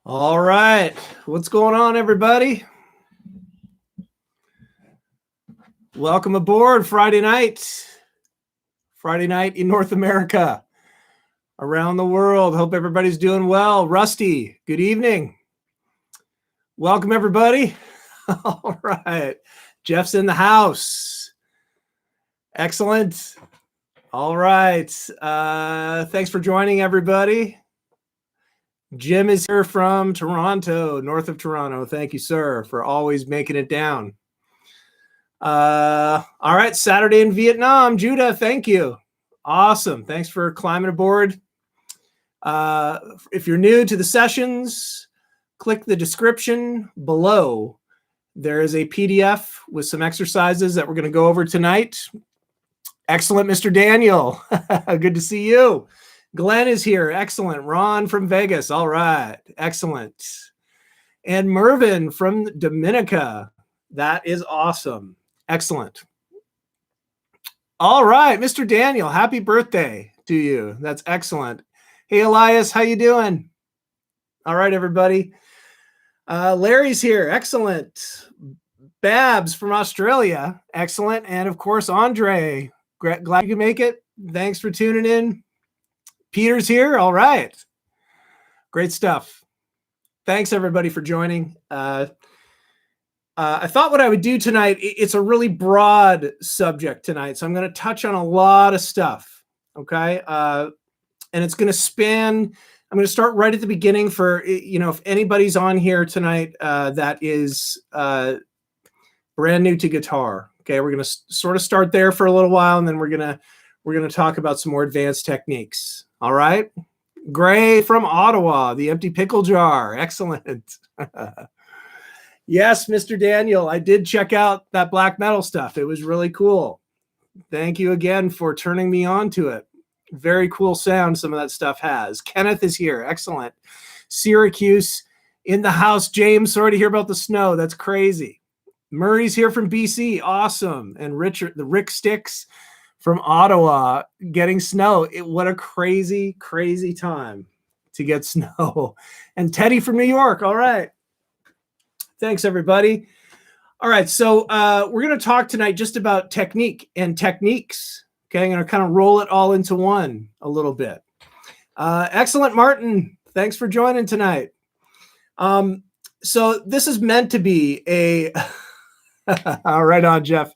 All right. What's going on, everybody? Welcome aboard Friday night in North America, around the world. Hope everybody's doing well. Rusty, good evening. Welcome, everybody. All right. Jeff's in the house. Excellent. All right. Thanks for joining, everybody. Jim is here from Toronto, north of Toronto. Thank you, sir, for always making it down. All right, Saturday in Vietnam. Judah, thank you. Awesome. Thanks for climbing aboard. If you're new to the sessions, click the description below. There is a PDF with some exercises that we're going to go over tonight. Excellent, Mr. Daniel. Good to see you. Glenn is here. Excellent. Ron from Vegas. All right. Excellent. And Mervin from Dominica. That is awesome. Excellent. All right, Mr. Daniel, happy birthday to you. That's excellent. Hey, Elias, how you doing? All right, everybody. Larry's here. Excellent. Babs from Australia. Excellent. And, of course, Andre. Glad you could make it. Thanks for tuning in. Peter's here. All right. Great stuff. Thanks, everybody, for joining. I thought what I would do tonight, it's a really broad subject tonight, so I'm going to touch on a lot of stuff, okay? And it's going to span, I'm going to start right at the beginning for, if anybody's on here tonight that is brand new to guitar, okay? We're going to sort of start there for a little while, and then we're going to talk about some more advanced techniques. All right. Gray from Ottawa, the empty pickle jar. Excellent. Yes, Mr. Daniel, I did check out that black metal stuff. It was really cool. Thank you again for turning me on to it. Very cool sound some of that stuff has. Kenneth is here. Excellent. Syracuse in the house. James, sorry to hear about the snow. That's crazy. Murray's here from BC. Awesome. And Richard, the Rick Sticks from Ottawa, getting snow. What a crazy, crazy time to get snow. And Teddy from New York. All right. Thanks, everybody. All right. So we're going to talk tonight just about technique and techniques. Okay. I'm going to kind of roll it all into one a little bit. Excellent, Martin. Thanks for joining tonight. So this is meant to be a, all right on, Jeff.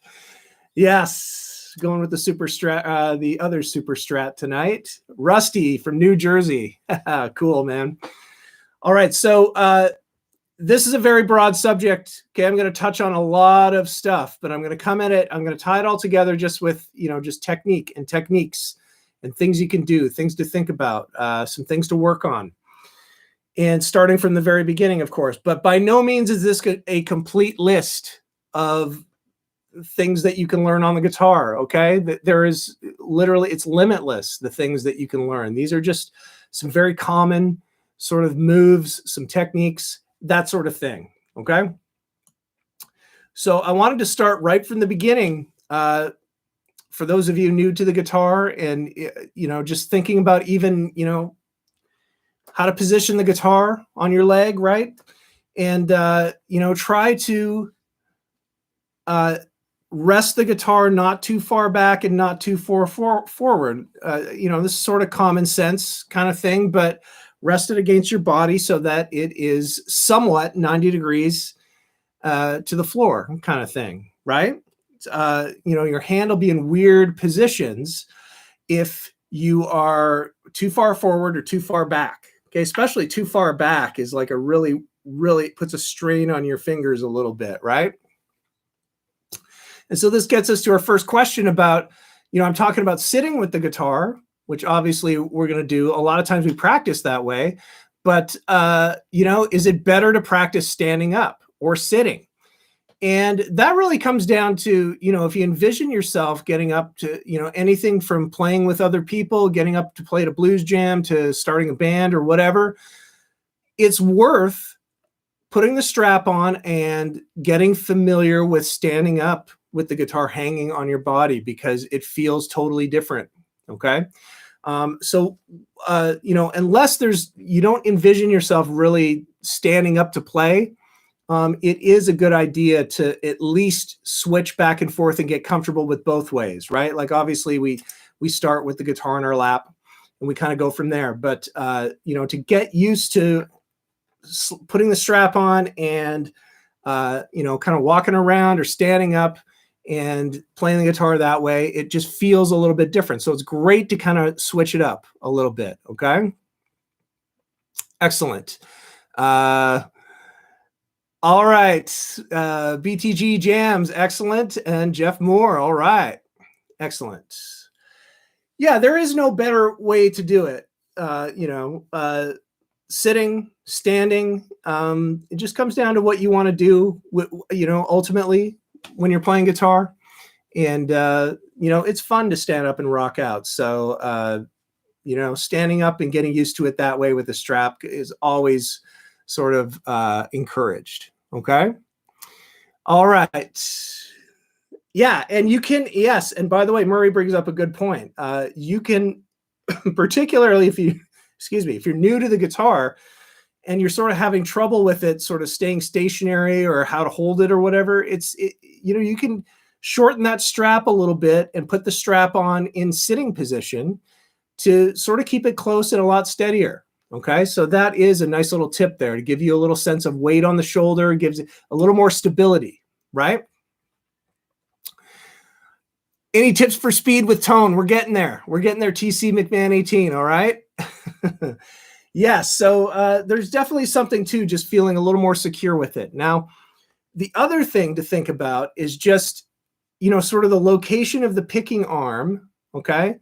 Yes. Going with the super strat, the other super strat tonight. Rusty from New Jersey. Cool, man. All right. So this is a very broad subject. Okay. I'm going to touch on a lot of stuff, but I'm going to come at it. I'm going to tie it all together just with, just technique and techniques and things you can do, things to think about, some things to work on. And starting from the very beginning, of course, but by no means is this a complete list of things that you can learn on the guitar. Okay. There is literally, it's limitless, the things that you can learn. These are just some very common sort of moves, some techniques, that sort of thing. Okay. So I wanted to start right from the beginning. For those of you new to the guitar and, just thinking about even, how to position the guitar on your leg. Right. And, try to, rest the guitar not too far back and not too far forward. This is sort of common sense kind of thing, but rest it against your body so that it is somewhat 90 degrees to the floor kind of thing, right? Your hand will be in weird positions if you are too far forward or too far back. Okay, especially too far back is like a really, really puts a strain on your fingers a little bit, right? And so this gets us to our first question about, I'm talking about sitting with the guitar, which obviously we're going to do. A lot of times we practice that way, but, is it better to practice standing up or sitting? And that really comes down to, if you envision yourself getting up to, anything from playing with other people, getting up to play at a blues jam, to starting a band or whatever, it's worth putting the strap on and getting familiar with standing up with the guitar hanging on your body, because it feels totally different. Okay. So, unless you don't envision yourself really standing up to play, it is a good idea to at least switch back and forth and get comfortable with both ways, right? Like obviously we start with the guitar in our lap and we kind of go from there. But, to get used to putting the strap on and, kind of walking around or standing up and playing the guitar that way, it just feels a little bit different. So it's great to kind of switch it up a little bit. Okay. Excellent. All right. BTG Jams. Excellent. And Jeff Moore. All right. Excellent. Yeah, there is no better way to do it. Sitting, standing. It just comes down to what you want to do, ultimately when you're playing guitar. And, it's fun to stand up and rock out. So, standing up and getting used to it that way with the strap is always sort of encouraged. Okay. All right. Yeah. And you can, yes. And by the way, Murray brings up a good point. You can, particularly if you're new to the guitar and you're sort of having trouble with it, sort of staying stationary or how to hold it or whatever, you can shorten that strap a little bit and put the strap on in sitting position to sort of keep it close and a lot steadier. Okay. So that is a nice little tip there to give you a little sense of weight on the shoulder, gives it a little more stability, right? Any tips for speed with tone? We're getting there. TC McMahon 18. All right. Yes. So there's definitely something to just feeling a little more secure with it. Now, the other thing to think about is just, sort of the location of the picking arm. Okay.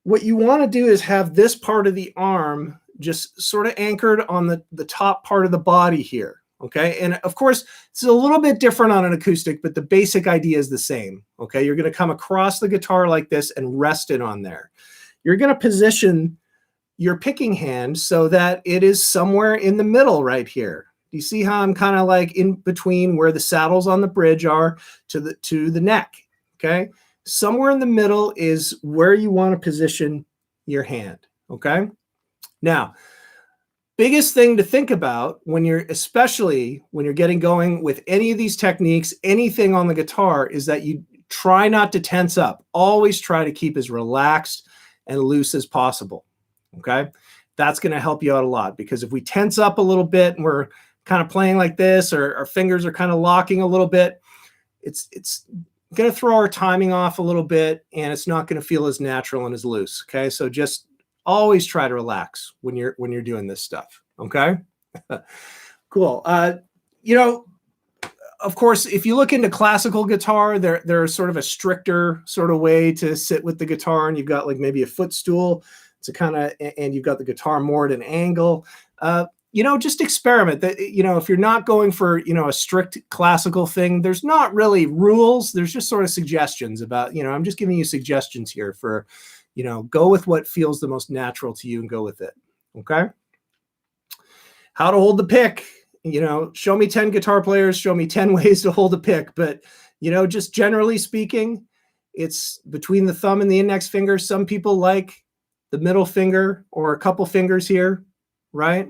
What you want to do is have this part of the arm just sort of anchored on the top part of the body here. Okay. And of course, it's a little bit different on an acoustic, but the basic idea is the same. Okay. You're going to come across the guitar like this and rest it on there. You're going to position your picking hand so that it is somewhere in the middle right here. Do you see how I'm kind of like in between where the saddles on the bridge are to the neck? Okay. Somewhere in the middle is where you want to position your hand. Okay. Now, biggest thing to think about especially when you're getting going with any of these techniques, anything on the guitar, is that you try not to tense up. Always try to keep as relaxed and loose as possible. Okay. That's going to help you out a lot, because if we tense up a little bit and we're kind of playing like this, or our fingers are kind of locking a little bit, it's going to throw our timing off a little bit, and it's not going to feel as natural and as loose. Okay. So just always try to relax when you're doing this stuff. Okay. Cool. Of course, if you look into classical guitar, there's sort of a stricter sort of way to sit with the guitar, and you've got like maybe a footstool and you've got the guitar more at an angle. Just experiment. If you're not going for, a strict classical thing, there's not really rules. There's just sort of suggestions about, I'm just giving you suggestions here for, go with what feels the most natural to you and go with it. Okay. How to hold the pick. Show me 10 guitar players, show me 10 ways to hold a pick. But, just generally speaking, it's between the thumb and the index finger. Some people like the middle finger or a couple fingers here, right?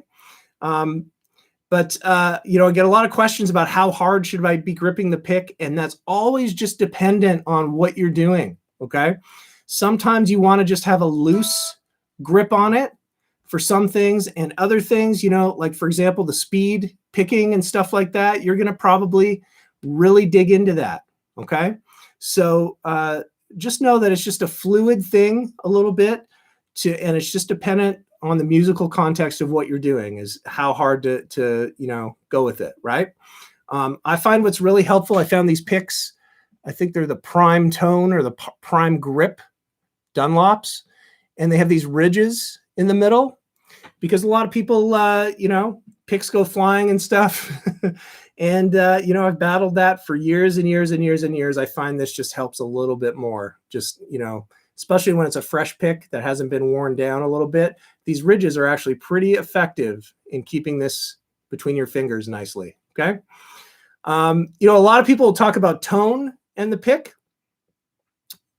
But I get a lot of questions about how hard should I be gripping the pick, and that's always just dependent on what you're doing, okay? Sometimes you want to just have a loose grip on it for some things, and other things, like for example, the speed picking and stuff like that, you're going to probably really dig into that, okay? So just know that it's just a fluid thing a little bit, and it's just dependent on the musical context of what you're doing, is how hard to go with it, right? I find what's really helpful, I found these picks, I think they're the Prime Tone or the Prime Grip Dunlops, and they have these ridges in the middle, because a lot of people, picks go flying and stuff. And, I've battled that for years and years and years and years. I find this just helps a little bit more, just, especially when it's a fresh pick that hasn't been worn down a little bit. These ridges are actually pretty effective in keeping this between your fingers nicely. Okay. A lot of people talk about tone and the pick.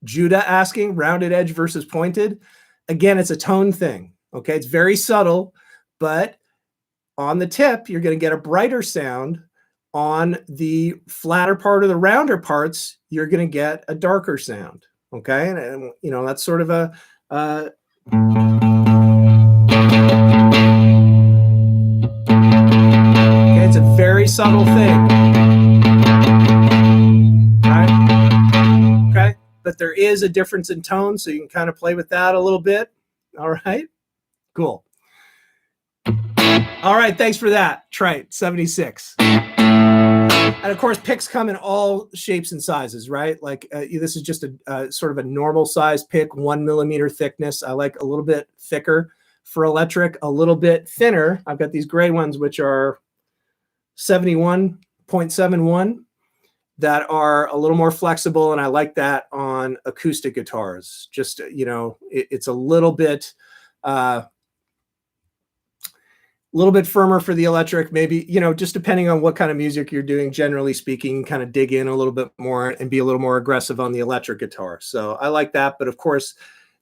Judah asking rounded edge versus pointed. again, it's a tone thing. Okay, it's very subtle, but on the tip, you're going to get a brighter sound. On the flatter part or the rounder parts, you're going to get a darker sound. Okay, and you know, that's sort of a okay, it's a very subtle thing, right? Okay, but there is a difference in tone, so you can kind of play with that a little bit. All right, cool. All right, thanks for that, Trite 76. And of course, picks come in all shapes and sizes, right? Like this is just a sort of a normal size pick, 1 millimeter thickness. I like a little bit thicker for electric, a little bit thinner. I've got these gray ones, which are 71.71 that are a little more flexible. And I like that on acoustic guitars. Just, you know, it's a little bit firmer for the electric, maybe, you know, just depending on what kind of music you're doing, generally speaking, kind of dig in a little bit more and be a little more aggressive on the electric guitar. So I like that. But of course,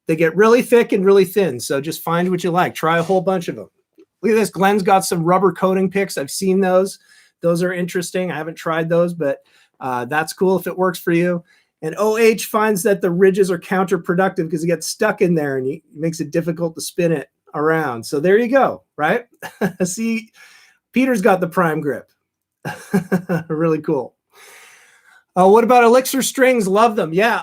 they get really thick and really thin. So just find what you like. Try a whole bunch of them. Look at this. Glenn's got some rubber coating picks. I've seen those. Those are interesting. I haven't tried those, but that's cool if it works for you. And OH finds that the ridges are counterproductive because it gets stuck in there and it makes it difficult to spin it around. So there you go, right? See, Peter's got the prime grip. Really cool. What about Elixir strings? Love them. Yeah,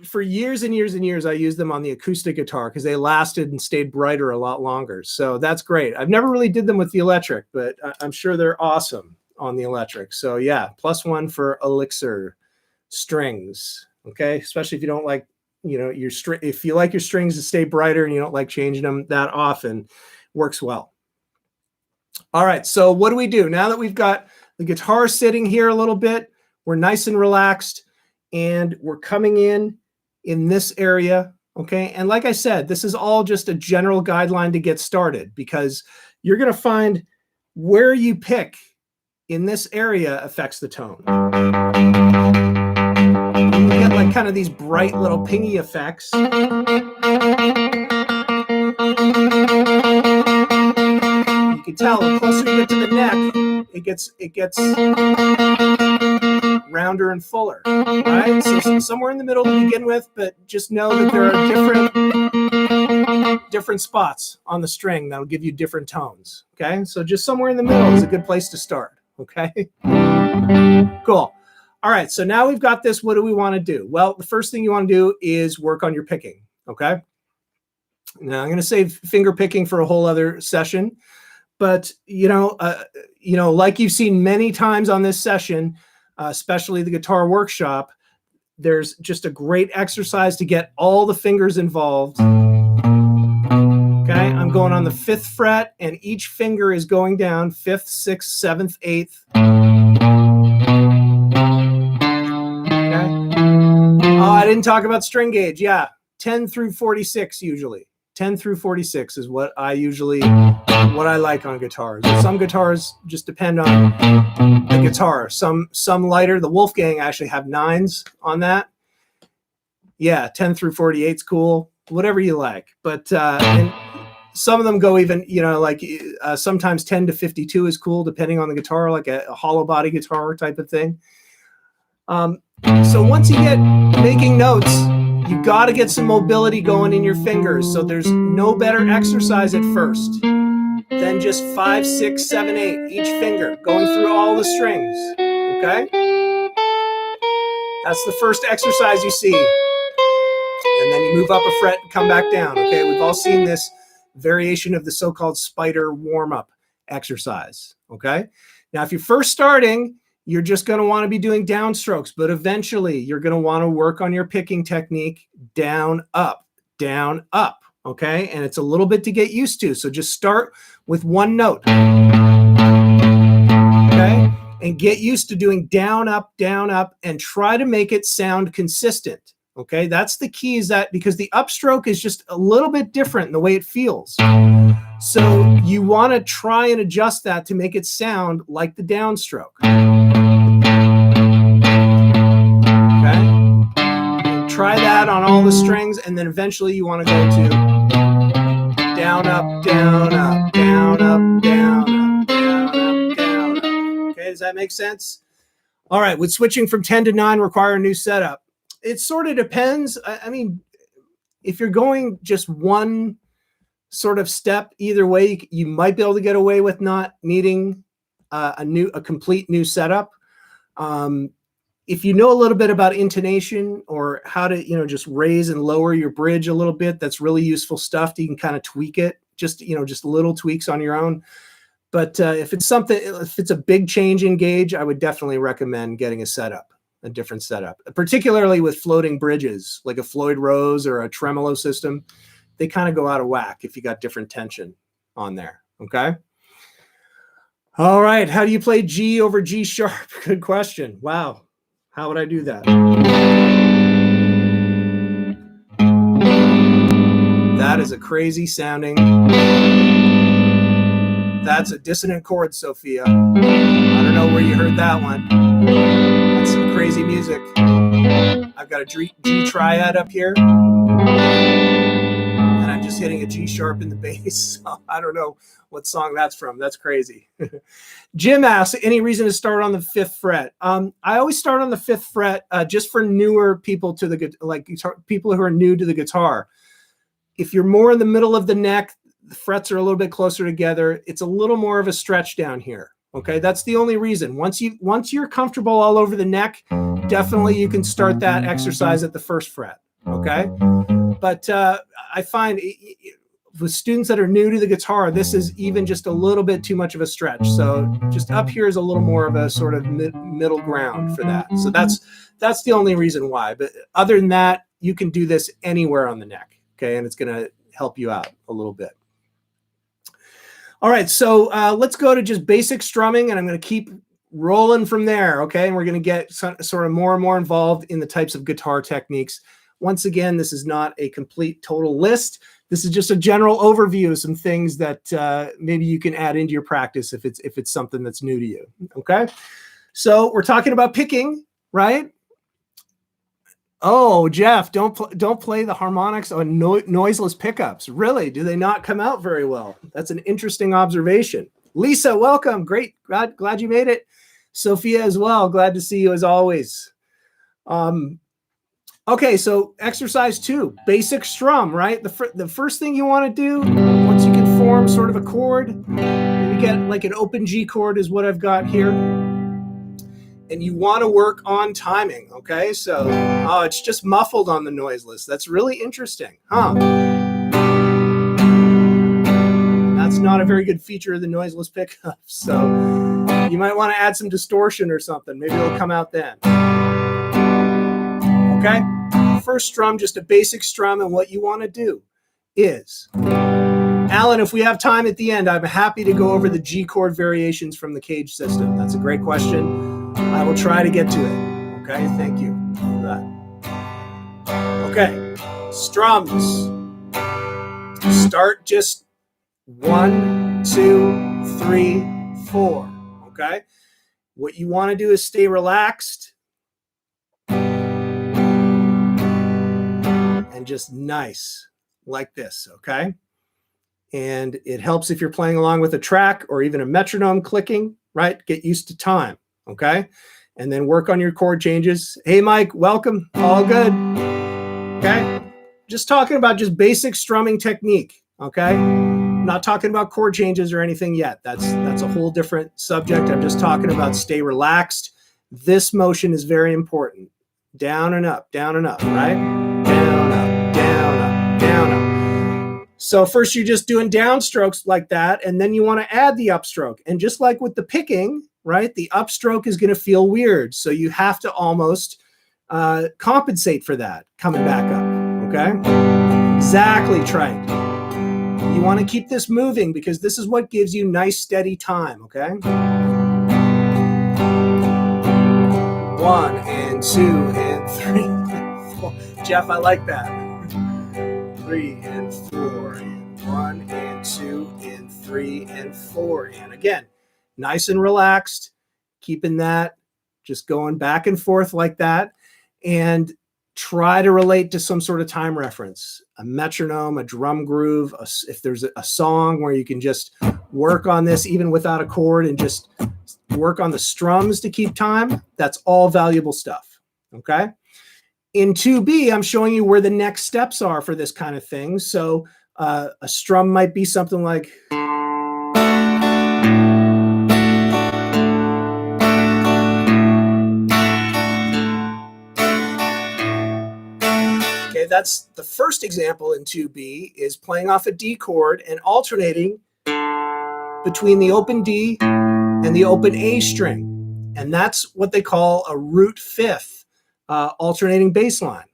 for years and years and years, I used them on the acoustic guitar because they lasted and stayed brighter a lot longer. So that's great. I've never really did them with the electric, but I'm sure they're awesome on the electric. So yeah, +1 for Elixir strings. Okay, especially if you don't like, you know, if you like your strings to stay brighter and you don't like changing them that often, works well. All right, so what do we do now that we've got the guitar sitting here a little bit? We're nice and relaxed, and we're coming in this area. Okay, and like I said, this is all just a general guideline to get started, because you're going to find where you pick in this area affects the tone. You get like kind of these bright little pingy effects. You can tell the closer you get to the neck, it gets rounder and fuller, right? So somewhere in the middle to begin with, but just know that there are different spots on the string that'll give you different tones. Okay, so just somewhere in the middle is a good place to start. Okay, cool. All right, so now we've got this. What do we want to do? Well, the first thing you want to do is work on your picking, okay? Now, I'm going to save finger picking for a whole other session, but, you know, like you've seen many times on this session, especially the guitar workshop, there's just a great exercise to get all the fingers involved. Okay, I'm going on the 5th fret, and each finger is going down 5th, 6th, 7th, 8th. I didn't talk about string gauge. Yeah, 10 through 46 usually. 10 through 46 is what I like on guitars. Some guitars just depend on the guitar. Some lighter. The Wolfgang actually have 9s on that. Yeah, 10 through 48 is cool. Whatever you like. But and some of them go even, you know, like sometimes 10 to 52 is cool depending on the guitar, like a hollow body guitar type of thing. So once you get making notes, you got to get some mobility going in your fingers. So there's no better exercise at first than just 5, 6, 7, 8, each finger going through all the strings. Okay? That's the first exercise you see. And then you move up a fret and come back down. Okay? We've all seen this variation of the so-called spider warm-up exercise. Okay? Now, if you're first starting, you're just going to want to be doing downstrokes, but eventually you're going to want to work on your picking technique down, up, okay? And it's a little bit to get used to, so just start with one note, okay? And get used to doing down, up, and try to make it sound consistent, okay? That's the key, is that because the upstroke is just a little bit different in the way it feels. So you want to try and adjust that to make it sound like the downstroke. Okay? Try that on all the strings, and then eventually you want to go to down, up, down, up, down, up, down, up, down, up, down, up. Okay, does that make sense? All right, would switching from 10 to 9 require a new setup? It sort of depends. I mean, if you're going just one sort of step either way, you might be able to get away with not needing a complete new setup. If you know a little bit about intonation or how to, just raise and lower your bridge a little bit, that's really useful stuff. You can kind of tweak it, just little tweaks on your own. But if it's a big change in gauge, I would definitely recommend getting a different setup, particularly with floating bridges, like a Floyd Rose or a tremolo system. They kind of go out of whack if you got different tension on there. Okay. All right. How do you play G over G sharp? Good question. Wow. How would I do that? That is a crazy sounding. That's a dissonant chord, Sophia. I don't know where you heard that one. That's some crazy music. I've got a G triad up here. And I'm just hitting a G sharp in the bass. So I don't know what song that's from. That's crazy. Jim asks, any reason to start on the 5th fret? I always start on the 5th fret just for newer people to people who are new to the guitar. If you're more in the middle of the neck, the frets are a little bit closer together. It's a little more of a stretch down here. Okay, that's the only reason. Once you're comfortable all over the neck, definitely you can start that exercise at the 1st fret. Okay, but I find with students that are new to the guitar, this is even just a little bit too much of a stretch. So just up here is a little more of a sort of middle ground for that. So that's the only reason why. But other than that, you can do this anywhere on the neck. Okay, and it's going to help you out a little bit. All right, so let's go to just basic strumming, and I'm going to keep rolling from there, okay? And we're going to get sort of more and more involved in the types of guitar techniques. Once again, this is not a complete total list. This is just a general overview of some things that maybe you can add into your practice if it's something that's new to you, okay? So we're talking about picking, right? Oh, Jeff, don't play the harmonics on noiseless pickups. Really? Do they not come out very well? That's an interesting observation. Lisa, welcome. Great. Glad you made it. Sophia as well. Glad to see you as always. Okay, so exercise 2, basic strum, right? The first thing you want to do, once you can form sort of a chord, you get like an open G chord is what I've got here. And you want to work on timing, okay? So, it's just muffled on the noiseless. That's really interesting, huh? That's not a very good feature of the noiseless pickup. So you might want to add some distortion or something. Maybe it'll come out then. Okay? First strum, just a basic strum, and what you want to do is, Alan, if we have time at the end, I'm happy to go over the G chord variations from the Cage system. That's a great question. I will try to get to it. Okay, thank you for that. Okay, strums. Start just 1, 2, 3, 4. Okay, what you want to do is stay relaxed and just nice like this. Okay, and it helps if you're playing along with a track or even a metronome clicking. Right, get used to time. Okay, and then work on your chord changes. Hey, Mike, welcome. All good. Okay, just talking about just basic strumming technique. Okay, I'm not talking about chord changes or anything yet. That's a whole different subject. I'm just talking about stay relaxed. This motion is very important. Down and up, right? Down, up, down, up, down, up. So first you're just doing downstrokes like that, and then you want to add the upstroke. And just like with the picking, right, the upstroke is going to feel weird. So you have to almost compensate for that coming back up, okay? Exactly right. You want to keep this moving because this is what gives you nice steady time, okay? 1 and 2 and 3 and 4. Jeff, I like that. 3 and 4 and 1 and 2 and 3 and 4. And again, nice and relaxed, keeping that just going back and forth like that. And try to relate to some sort of time reference, a metronome, a drum groove, if there's a song where you can just work on this even without a chord and just work on the strums to keep time, that's all valuable stuff, okay? In 2B, I'm showing you where the next steps are for this kind of thing. So a strum might be something like... Okay, that's the first example in 2B, is playing off a D chord and alternating between the open D and the open A string. And that's what they call a root fifth, alternating bass line.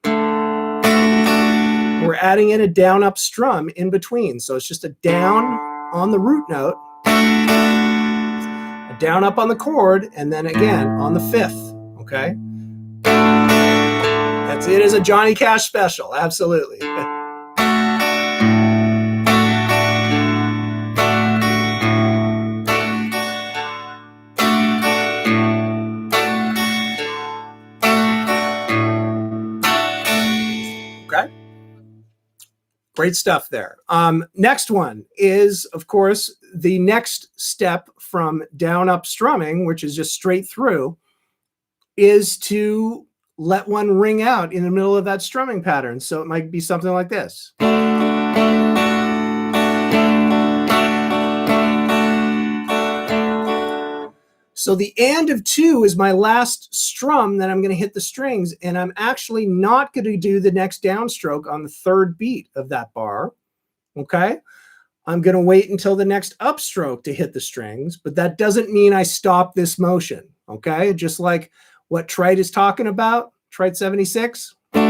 We're adding in a down-up strum in between. So it's just a down on the root note, a down up on the chord, and then again on the fifth, okay? That's it as a Johnny Cash special, absolutely. Okay. Great stuff there. Next one is, of course, the next step from down up strumming, which is just straight through, is to let one ring out in the middle of that strumming pattern. So it might be something like this. So the and of 2 is my last strum that I'm going to hit the strings, and I'm actually not going to do the next downstroke on the third beat of that bar, okay? I'm going to wait until the next upstroke to hit the strings, but that doesn't mean I stop this motion, okay? Just like what Trite is talking about, Trite 76. Okay,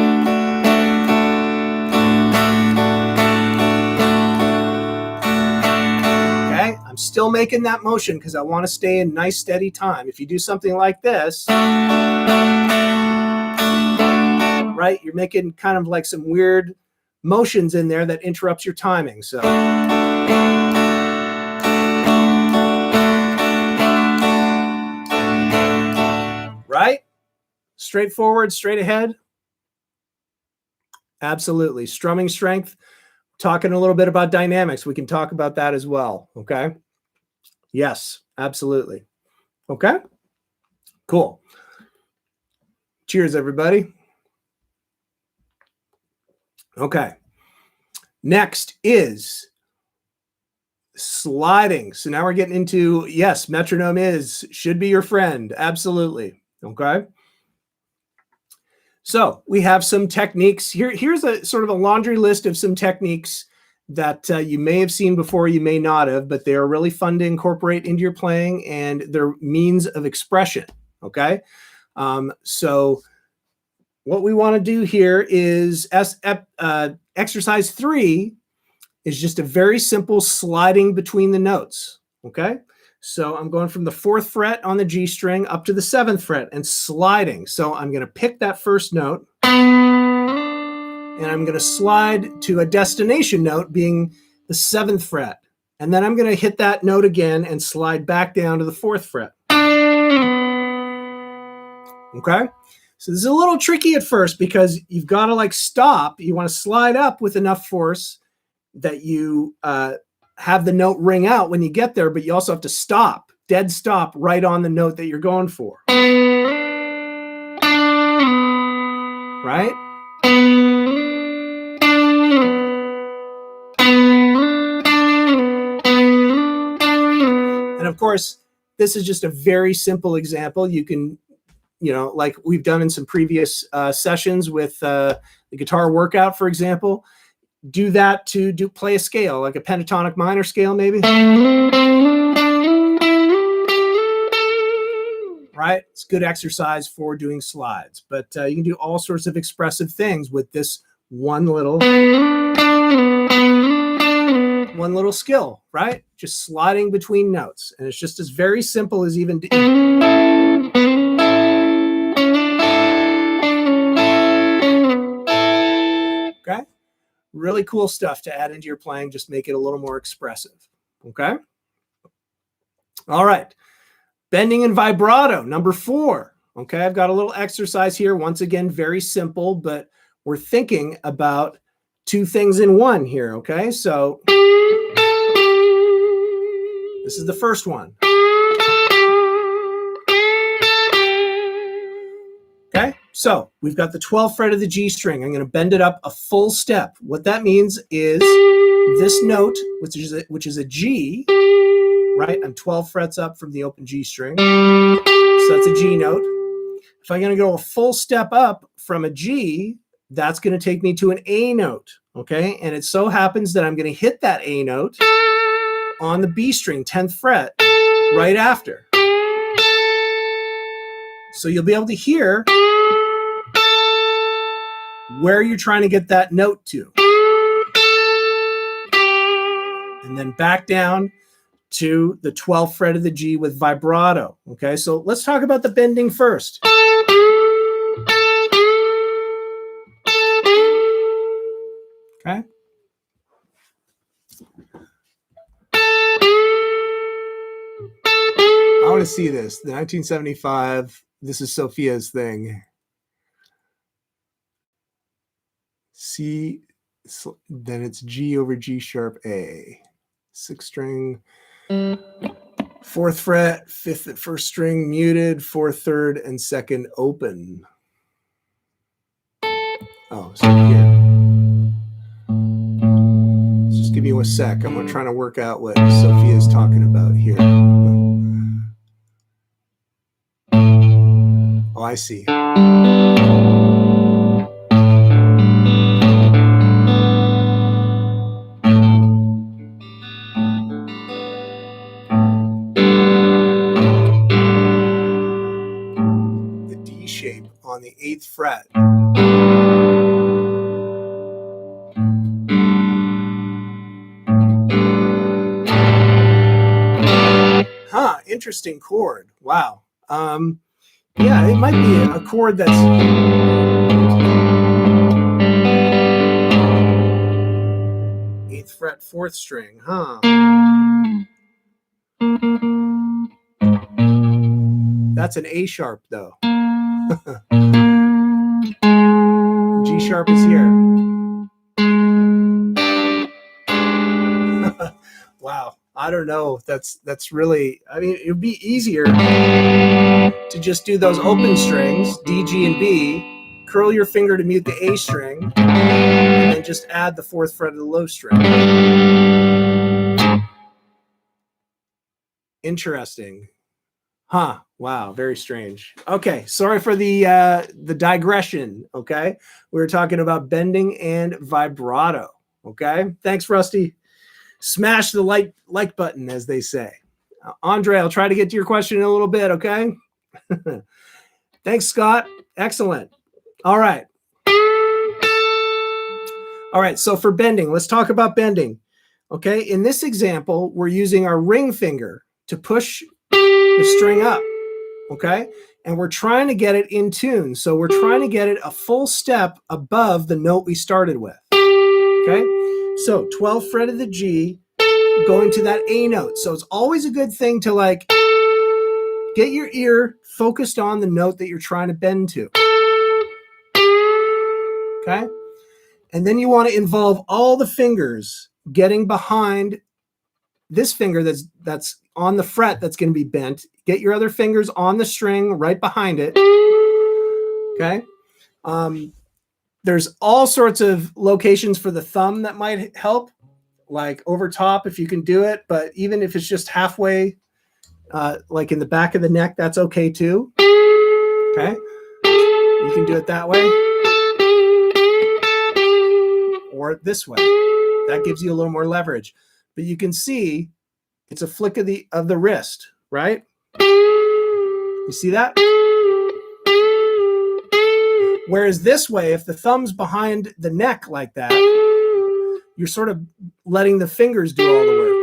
I'm still making that motion because I want to stay in nice steady time. If you do something like this, right, you're making kind of like some weird motions in there that interrupts your timing. So right? Straightforward, straight ahead. Absolutely. Strumming strength. Talking a little bit about dynamics. We can talk about that as well. Okay. Yes, absolutely. Okay. Cool. Cheers, everybody. Okay. Next is sliding. So now we're getting into, yes, metronome should be your friend. Absolutely. Okay. So we have some techniques here. Here's a sort of a laundry list of some techniques that you may have seen before, you may not have, but they are really fun to incorporate into your playing, and they're means of expression. Okay. So what we want to do here is exercise 3 is just a very simple sliding between the notes. Okay. So I'm going from the 4th fret on the G string up to the 7th fret and sliding. So I'm going to pick that first note and I'm going to slide to a destination note being the 7th fret. And then I'm going to hit that note again and slide back down to the 4th fret. Okay. So this is a little tricky at first because you've got to like stop. You want to slide up with enough force that you have the note ring out when you get there, but you also have to stop, dead stop, right on the note that you're going for. Right? And of course, this is just a very simple example. You can, you know, like we've done in some previous sessions with the guitar workout, for example, do that to play a scale, like a pentatonic minor scale, maybe. Right? It's good exercise for doing slides, but you can do all sorts of expressive things with this one little skill, right? Just sliding between notes. And it's just as very simple as even okay? Really cool stuff to add into your playing, just make it a little more expressive, okay? All right. Bending and vibrato, number 4, Okay, I've got a little exercise here. Once again, very simple, but we're thinking about two things in one here. Okay, so this is the first one. Okay, so we've got the 12th fret of the G string. I'm going to bend it up a full step. What that means is this note, which is a G, right? I'm 12 frets up from the open G string. So that's a G note. If I'm going to go a full step up from a G, that's going to take me to an A note. Okay, and it so happens that I'm going to hit that A note on the B string, 10th fret, right after. So you'll be able to hear where you're trying to get that note to. And then back down to the 12th fret of the G with vibrato. Okay, so let's talk about the bending first. Okay. I want to see this. The 1975, this is Sophia's thing. C, then it's G over G sharp A. 6th string, 4th fret, 5th at 1st string muted, 4th, 3rd, and 2nd open. Oh, so here. Just give me a sec. I'm trying to work out what Sophia's talking about here. Oh, I see. On the 8th fret. Huh, interesting chord. Wow. Yeah, it might be a chord that's 8th fret, 4th string, huh? That's an A sharp though. G sharp is here. Wow. I don't know. That's really, I mean, it would be easier to just do those open strings, D, G, and B, curl your finger to mute the A string, and then just add the 4th fret of the low string. Interesting. Huh. Wow. Very strange. Okay. Sorry for the digression. Okay. We were talking about bending and vibrato. Okay. Thanks, Rusty. Smash the like button, as they say. Andre, I'll try to get to your question in a little bit. Okay. Thanks, Scott. Excellent. All right. All right. So for bending, let's talk about bending. Okay. In this example, we're using our ring finger to push the string up, okay? And we're trying to get it in tune. So we're trying to get it a full step above the note we started with, okay? So 12th fret of the G going to that A note. So it's always a good thing to like get your ear focused on the note that you're trying to bend to, okay? And then you want to involve all the fingers getting behind this finger that's on the fret that's going to be bent. Get your other fingers on the string right behind it. Okay. There's all sorts of locations for the thumb that might help, like over top if you can do it. But even if it's just halfway, like in the back of the neck, that's okay too. Okay. You can do it that way or this way. That gives you a little more leverage. But you can see it's a flick of the wrist, right? You see that? Whereas this way, if the thumb's behind the neck like that, you're sort of letting the fingers do all the work.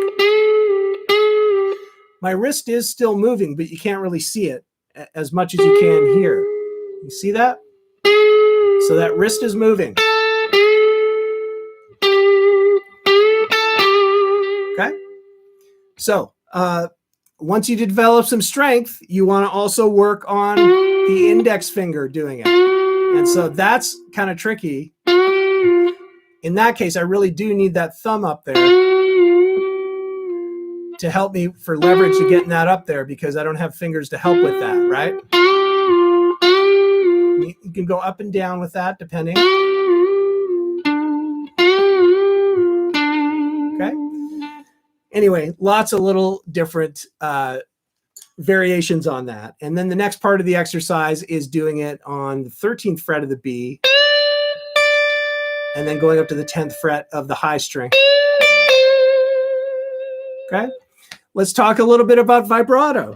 My wrist is still moving, but you can't really see it as much as you can here. You see that? So that wrist is moving. Okay? So once you develop some strength, you want to also work on the index finger doing it. And so that's kind of tricky. In that case, I really do need that thumb up there to help me for leverage to getting that up there, because I don't have fingers to help with that, right? You can go up and down with that depending. Okay. Anyway, lots of little different variations on that. And then the next part of the exercise is doing it on the 13th fret of the B, and then going up to the 10th fret of the high string. Okay. Let's talk a little bit about vibrato.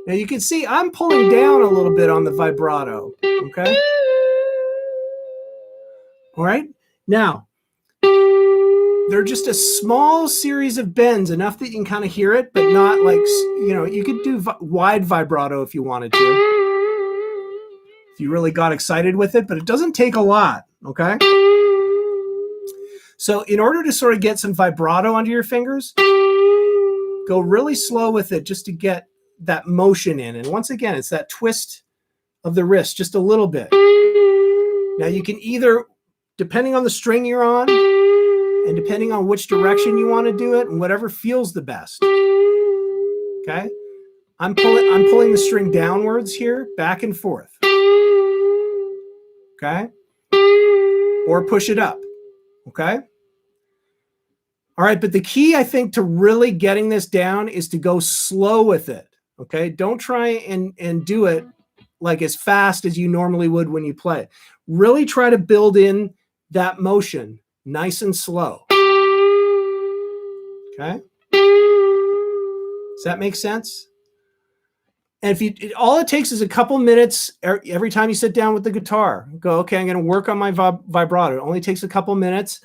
Now you can see I'm pulling down a little bit on the vibrato. Okay. All right. Now, they're just a small series of bends, enough that you can kind of hear it, but not like, you could do wide vibrato if you wanted to, if you really got excited with it, but it doesn't take a lot, okay? So in order to sort of get some vibrato onto your fingers, go really slow with it just to get that motion in. And once again, it's that twist of the wrist, just a little bit. Now you can either, depending on the string you're on, and depending on which direction you want to do it, and whatever feels the best. Okay? I'm pulling the string downwards here, back and forth. Okay? Or push it up. Okay? All right, but the key, I think, to really getting this down is to go slow with it. Okay? Don't try and do it like as fast as you normally would when you play. Really try to build in that motion nice and slow. Okay? Does that make sense? And if all it takes is a couple minutes every time you sit down with the guitar. Go, okay, I'm going to work on my vibrato. It only takes a couple minutes,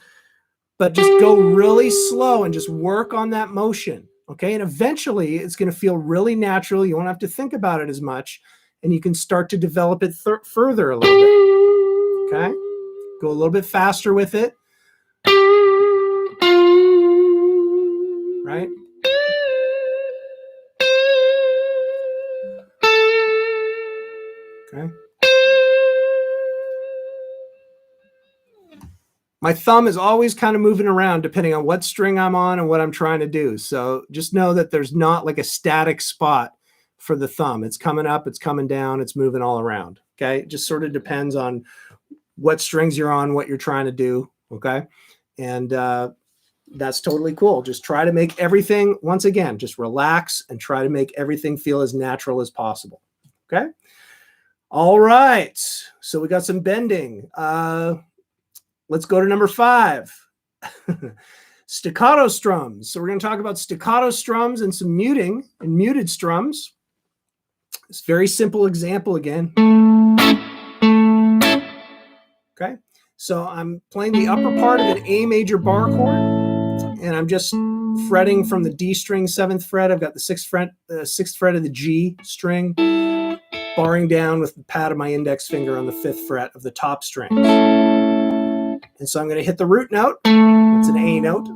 but just go really slow and just work on that motion. Okay? And eventually it's going to feel really natural. You won't have to think about it as much, and you can start to develop it further a little bit. Okay? Go a little bit faster with it. Right? Okay. My thumb is always kind of moving around depending on what string I'm on and what I'm trying to do. So just know that there's not like a static spot for the thumb. It's coming up, it's coming down, it's moving all around. Okay. It just sort of depends on what strings you're on, what you're trying to do. Okay. And that's totally cool. Just try to make everything, once again, just relax and try to make everything feel as natural as possible. Okay. All right. So we got some bending. Let's go to number 5. Staccato strums. So we're going to talk about staccato strums and some muting and muted strums. It's a very simple example again. Okay. So I'm playing the upper part of an A major bar chord, and I'm just fretting from the D string 7th fret. I've got the 6th fret of the G string, barring down with the pad of my index finger on the 5th fret of the top string. And so I'm going to hit the root note. It's an A note.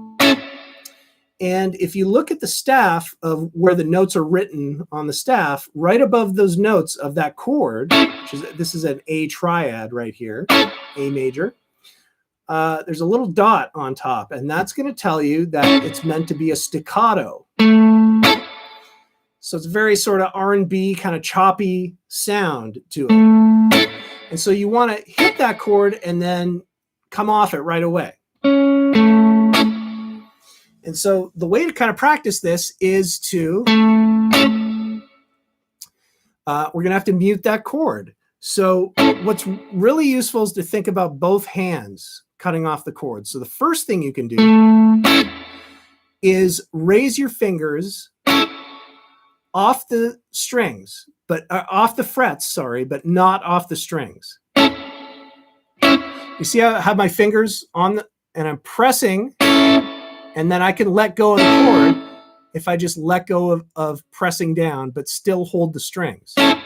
And if you look at the staff of where the notes are written on the staff, right above those notes of that chord, this is an A triad right here, A major, there's a little dot on top, and that's going to tell you that it's meant to be a staccato. So it's a very sort of R&B kind of choppy sound to it. And so you want to hit that chord and then come off it right away. And so the way to kind of practice this is to, we're going to have to mute that chord. So what's really useful is to think about both hands cutting off the chord. So the first thing you can do is raise your fingers off the strings, but off the frets, sorry, but not off the strings. You see how I have my fingers on and I'm pressing, and then I can let go of the chord if I just let go of pressing down, but still hold the strings. And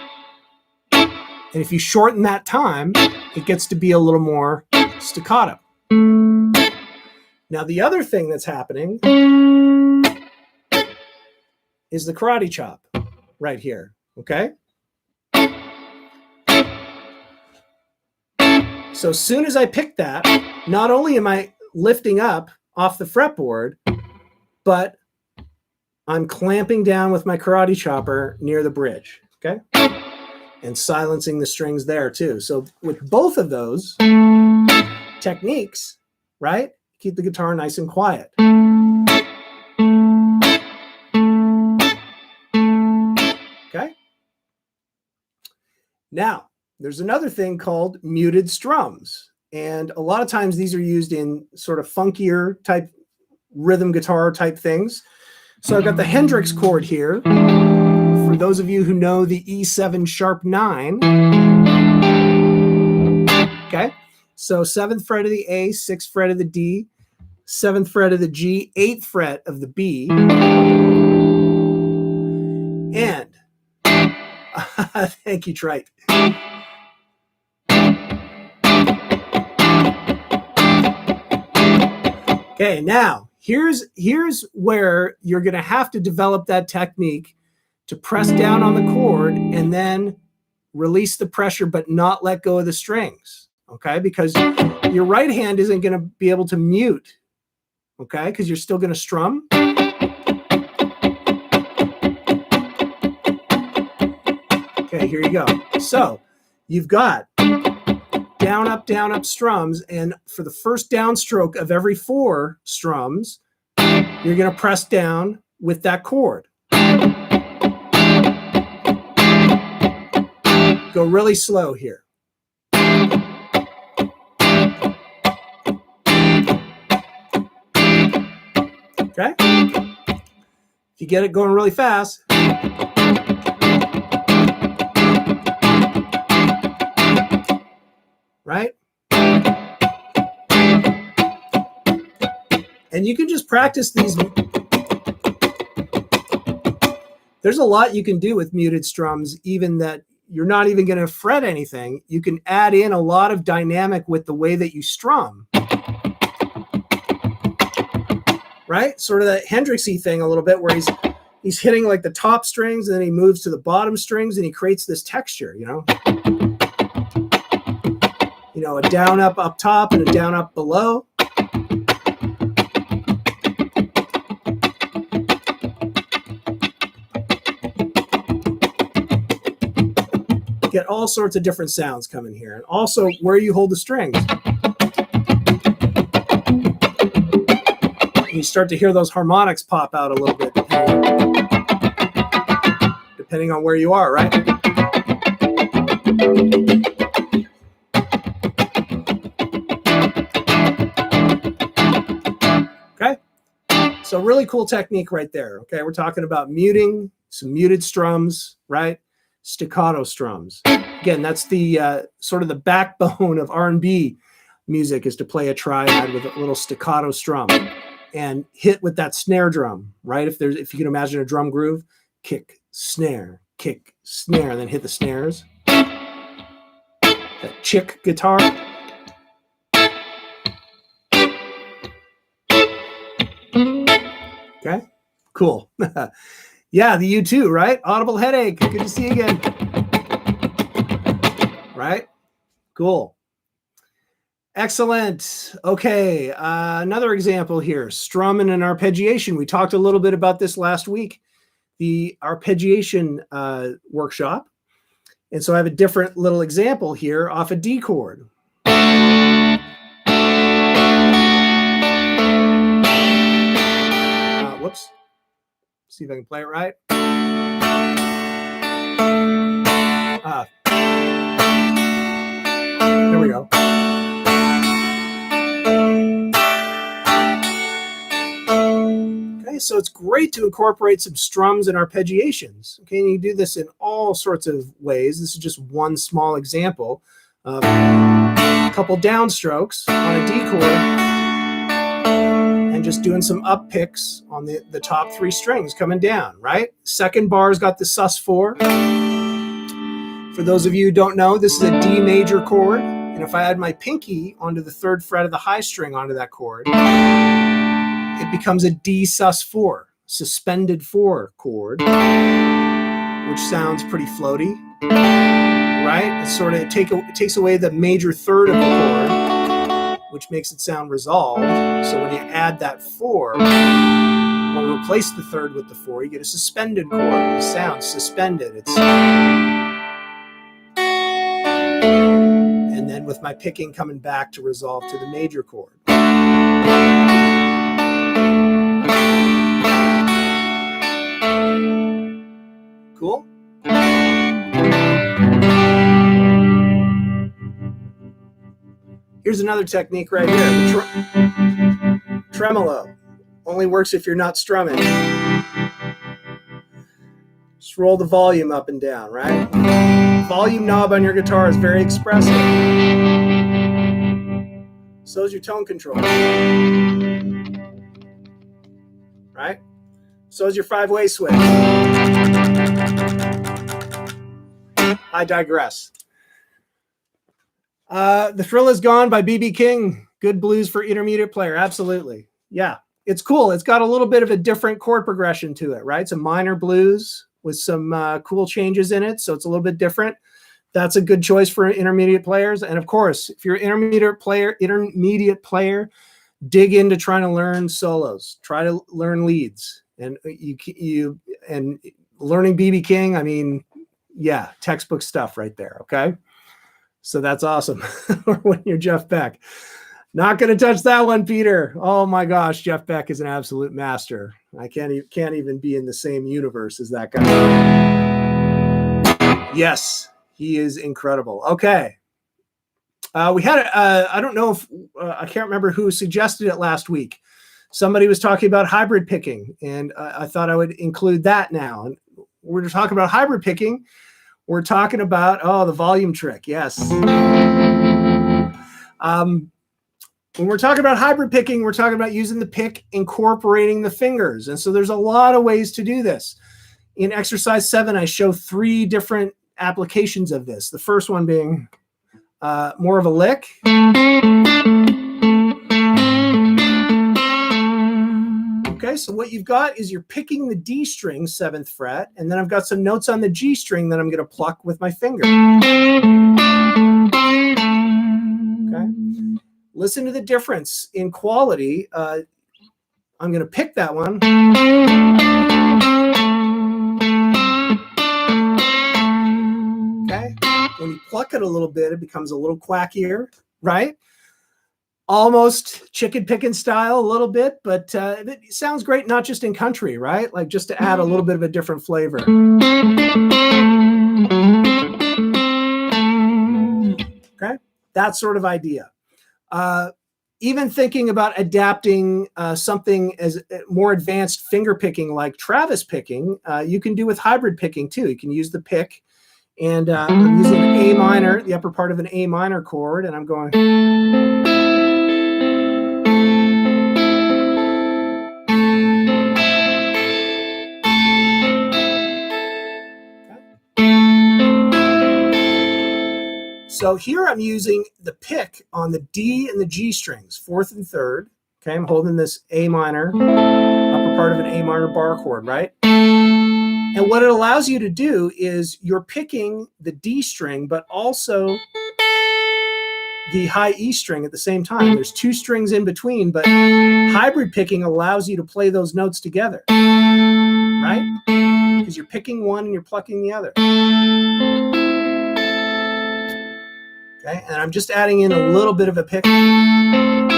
if you shorten that time, it gets to be a little more staccato. Now, the other thing that's happening is the karate chop right here, okay? So as soon as I pick that, not only am I lifting up off the fretboard, but I'm clamping down with my karate chopper near the bridge, okay? And silencing the strings there too. So with both of those techniques, right, keep the guitar nice and quiet. Okay? Now, there's another thing called muted strums. And a lot of times these are used in sort of funkier type rhythm guitar type things. So I've got the Hendrix chord here. For those of you who know the E7 sharp 9. Okay, so 7th fret of the A, 6th fret of the D, 7th fret of the G, 8th fret of the B. And, thank you, Trite. Okay, now here's where you're going to have to develop that technique to press down on the chord and then release the pressure but not let go of the strings, okay? Because your right hand isn't going to be able to mute, okay? Because you're still going to strum. Okay, here you go. So you've got down, up strums, and for the first downstroke of every 4 strums, you're going to press down with that chord. Go really slow here. Okay? If you get it going really fast, right? And you can just practice these. There's a lot you can do with muted strums, even that you're not even going to fret anything. You can add in a lot of dynamic with the way that you strum. Right? Sort of that Hendrixy thing a little bit where he's hitting like the top strings and then he moves to the bottom strings and he creates this texture, you know? You know, a down up top and a down up below. Get all sorts of different sounds coming here. And also where you hold the strings. You start to hear those harmonics pop out a little bit depending on where you are, right? Okay, so really cool technique right there. Okay, we're talking about muting, some muted strums, right? Staccato strums. Again, that's the sort of the backbone of R&B music, is to play a triad with a little staccato strum and hit with that snare drum, right? If you can imagine a drum groove, kick, snare, and then hit the snares. That chick guitar. Okay, cool. Yeah, the U2, right? Audible Headache. Good to see you again. Right? Cool. Excellent. Okay, another example here. Strumming and arpeggiation. We talked a little bit about this last week, the arpeggiation workshop. And so I have a different little example here off a D chord. Whoops. See if I can play it right. There we go. Okay, so it's great to incorporate some strums and arpeggiations. Okay, and you do this in all sorts of ways. This is just one small example of a couple downstrokes on a D chord and just doing some up picks on the top 3 strings coming down, right? Second bar's got the sus4. For those of you who don't know, this is a D major chord. And if I add my pinky onto the 3rd fret of the high string onto that chord, it becomes a D sus4. suspended 4 chord, which sounds pretty floaty, right? It's sort of, it takes away the major third of the chord, which makes it sound resolved. So when you add that 4, or replace the third with the 4, you get a suspended chord. It sounds suspended. And then with my picking coming back to resolve to the major chord. Cool? Here's another technique right here. The tremolo. Only works if you're not strumming. Just roll the volume up and down, right? Volume knob on your guitar is very expressive. So is your tone control. Right? So is your 5-way switch. I digress. The Thrill Is Gone by B.B. King. Good blues for intermediate player. Absolutely. Yeah, it's cool. It's got a little bit of a different chord progression to it, right? It's a minor blues with some cool changes in it. So it's a little bit different. That's a good choice for intermediate players. And of course, if you're an intermediate player, dig into trying to learn solos. Try to learn leads. And and learning B.B. King, I mean, yeah, textbook stuff right there. Okay. So that's awesome. Or when you're Jeff Beck. Not going to touch that one, Peter. Oh my gosh, Jeff Beck is an absolute master. I can't even be in the same universe as that guy. Yes, he is incredible. Okay. We had, I don't know if, I can't remember who suggested it last week. Somebody was talking about hybrid picking, and I thought I would include that now. And we're talking about hybrid picking. We're talking about, the volume trick. Yes. When we're talking about hybrid picking, we're talking about using the pick, incorporating the fingers. And so there's a lot of ways to do this. In exercise 7, I show 3 different applications of this. The first one being more of a lick. Okay, so what you've got is you're picking the D string, 7th fret, and then I've got some notes on the G string that I'm going to pluck with my finger. Okay, listen to the difference in quality. I'm going to pick that one. Okay, when you pluck it a little bit, it becomes a little quackier, right? Almost chicken picking style a little bit, but it sounds great, not just in country, right? Like just to add a little bit of a different flavor. Okay, that sort of idea. Even thinking about adapting something as more advanced finger picking like Travis picking, you can do with hybrid picking too. You can use the pick, and I'm using an A minor, the upper part of an A minor chord, and I'm going. So here I'm using the pick on the D and the G strings, 4th and 3rd. Okay, I'm holding this A minor, upper part of an A minor bar chord, right? And what it allows you to do is you're picking the D string, but also the high E string at the same time. There's 2 strings in between, but hybrid picking allows you to play those notes together, right? Because you're picking one and you're plucking the other. Okay, and I'm just adding in a little bit of a pick on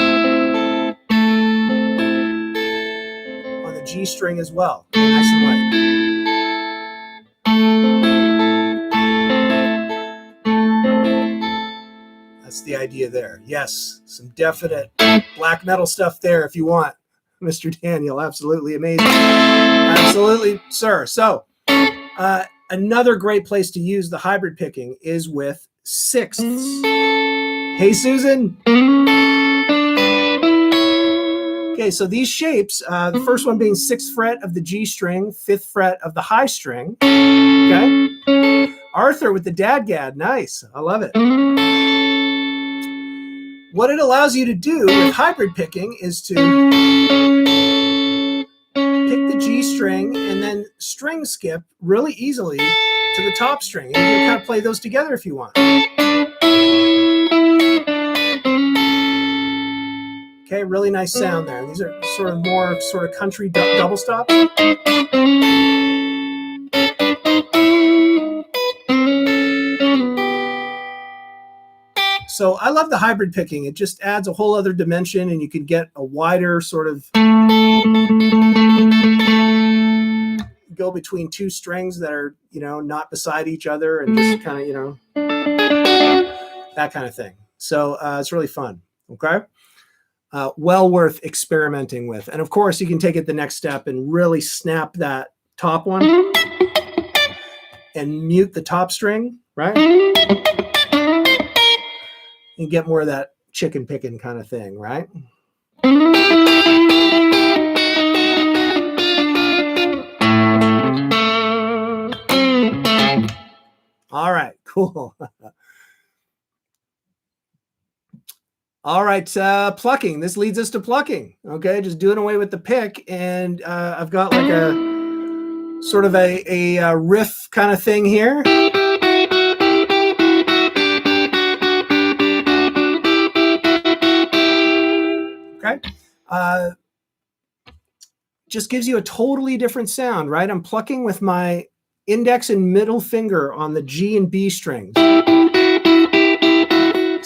the G string as well. Nice and light. That's the idea there. Yes, some definite black metal stuff there if you want, Mr. Daniel. Absolutely amazing. Absolutely, sir. So another great place to use the hybrid picking is with 6ths. Hey, Susan. Okay, so these shapes, the first one being 6th fret of the G string, 5th fret of the high string. Okay. Arthur with the dadgad. Nice. I love it. What it allows you to do with hybrid picking is to pick the G string and then string skip really easily to the top string. And you can kind of play those together if you want. Okay, really nice sound there. These are sort of more sort of country double stops. So I love the hybrid picking. It just adds a whole other dimension, and you can get a wider sort of go between two strings that are, you know, not beside each other, and just kind of, you know, that kind of thing. So it's really fun. Okay. Well worth experimenting with. And of course, you can take it the next step and really snap that top one and mute the top string, right? And get more of that chicken picking kind of thing, right? All right, cool. All right, plucking. This leads us to plucking. Okay, just doing away with the pick, and I've got like a sort of a riff kind of thing here. Okay, just gives you a totally different sound, right? I'm plucking with my index and middle finger on the G and B strings.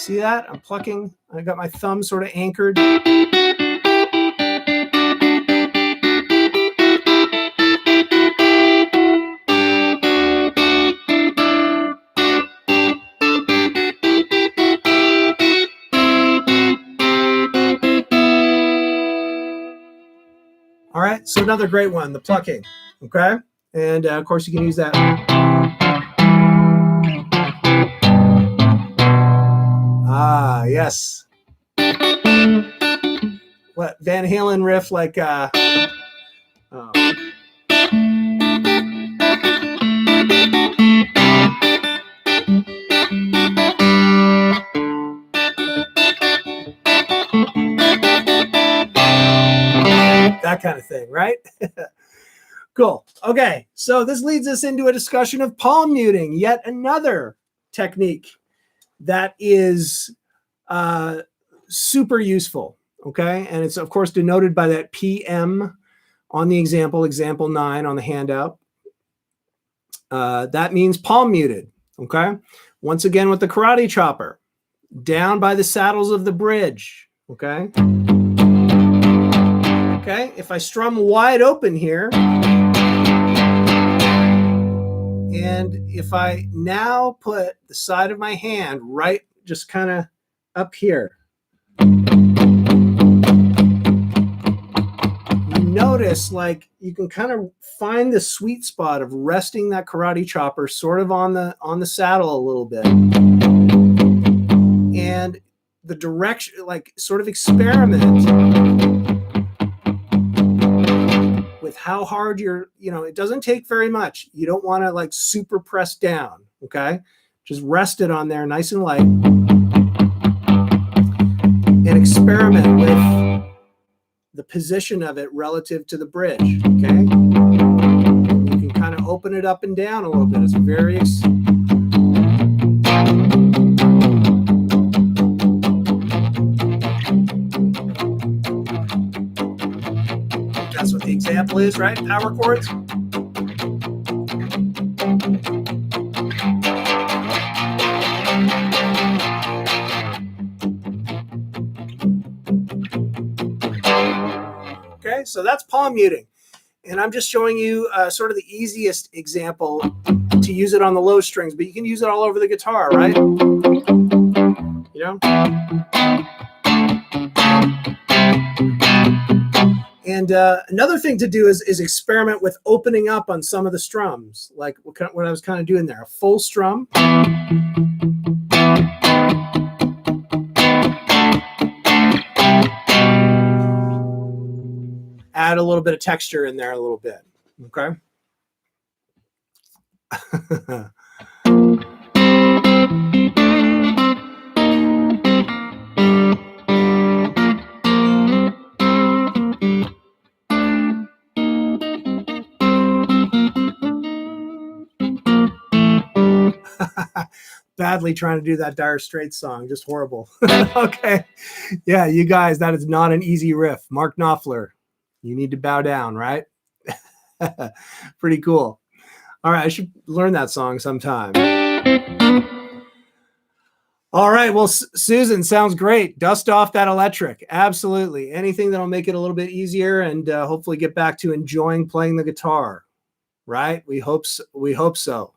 See that? I'm plucking. I got my thumb sort of anchored. All right, so another great one, the plucking. Okay, and of course you can use that. Ah, yes. What Van Halen riff like oh. That kind of thing, right? Cool. Okay, so this leads us into a discussion of palm muting, yet another technique that is super useful. Okay, and it's of course denoted by that PM on the example 9 on the handout. That means palm muted. Okay, once again with the karate chopper, down by the saddles of the bridge. Okay. Okay, if I strum wide open here, and if I now put the side of my hand right just kind of up here, notice like you can kind of find the sweet spot of resting that karate chopper sort of on the saddle a little bit, and the direction, like sort of experiment with how hard you're, you know, it doesn't take very much. You don't want to like super press down. Okay, just rest it on there nice and light and experiment with the position of it relative to the bridge. Okay, you can kind of open it up and down a little bit. It's very that's what the example is, right? Power chords. Okay, so that's palm muting. And I'm just showing you sort of the easiest example to use it on the low strings, but you can use it all over the guitar, right? You know? And another thing to do is experiment with opening up on some of the strums, like what I was kind of doing there, a full strum. Add a little bit of texture in there a little bit, okay? badly trying to do that Dire Straits song. Just horrible. Okay. Yeah, you guys, that is not an easy riff. Mark Knopfler, you need to bow down, right? Pretty cool. All right, I should learn that song sometime. All right, well, Susan, sounds great. Dust off that electric. Absolutely. Anything that'll make it a little bit easier and hopefully get back to enjoying playing the guitar, right? We hope so. We hope so.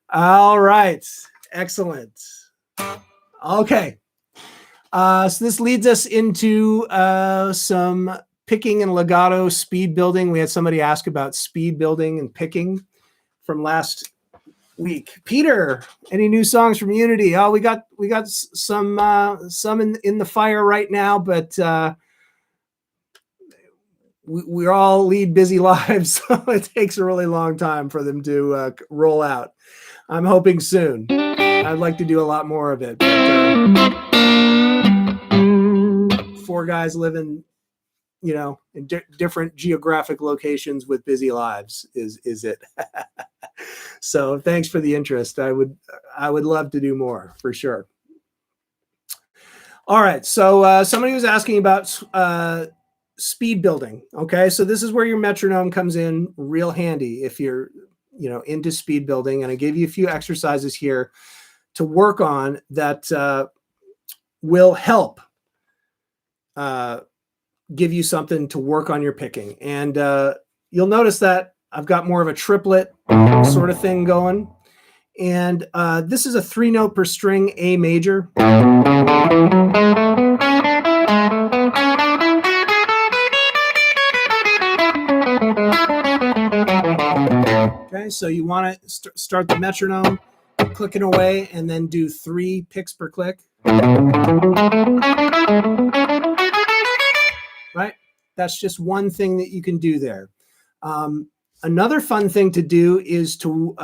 All right, excellent. Okay, so this leads us into some picking and legato speed building. We had somebody ask about speed building and picking from last week. Peter, any new songs from Unity? Oh, we got some in the fire right now, but we all lead busy lives, so it takes a really long time for them to roll out. I'm hoping soon. I'd like to do a lot more of it. But, 4 guys living, in different geographic locations with busy lives is it. So thanks for the interest. I would love to do more for sure. All right. So somebody was asking about speed building. Okay. So this is where your metronome comes in real handy if you're, into speed building. And I gave you a few exercises here to work on that will help give you something to work on your picking. And you'll notice that I've got more of a triplet sort of thing going. And this is a 3-note per string A major. Okay, so you want to start the metronome clicking away and then do 3 picks per click. Right? That's just one thing that you can do there. Another fun thing to do is to,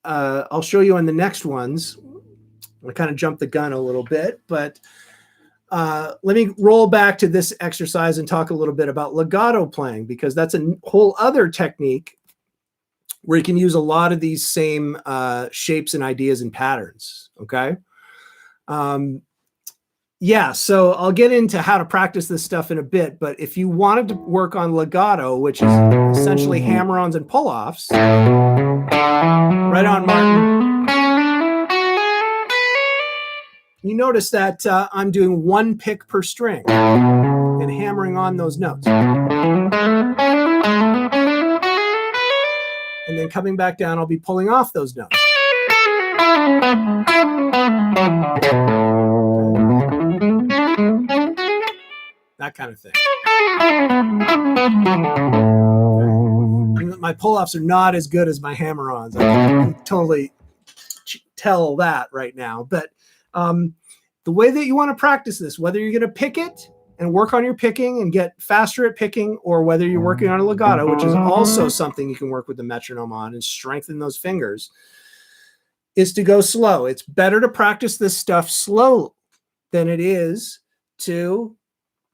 I'll show you on the next ones. I kind of jumped the gun a little bit, but let me roll back to this exercise and talk a little bit about legato playing, because that's a whole other technique where you can use a lot of these same shapes and ideas and patterns, okay? Yeah, so I'll get into how to practice this stuff in a bit, but if you wanted to work on legato, which is essentially hammer-ons and pull-offs, right on, Martin. You notice that I'm doing 1 pick per string and hammering on those notes. And then coming back down, I'll be pulling off those notes. That kind of thing. Okay. My pull-offs are not as good as my hammer-ons. I can totally tell that right now. But the way that you want to practice this, whether you're going to pick it and work on your picking and get faster at picking, or whether you're working on a legato, which is also something you can work with the metronome on and strengthen those fingers, is to go slow. It's better to practice this stuff slow than it is to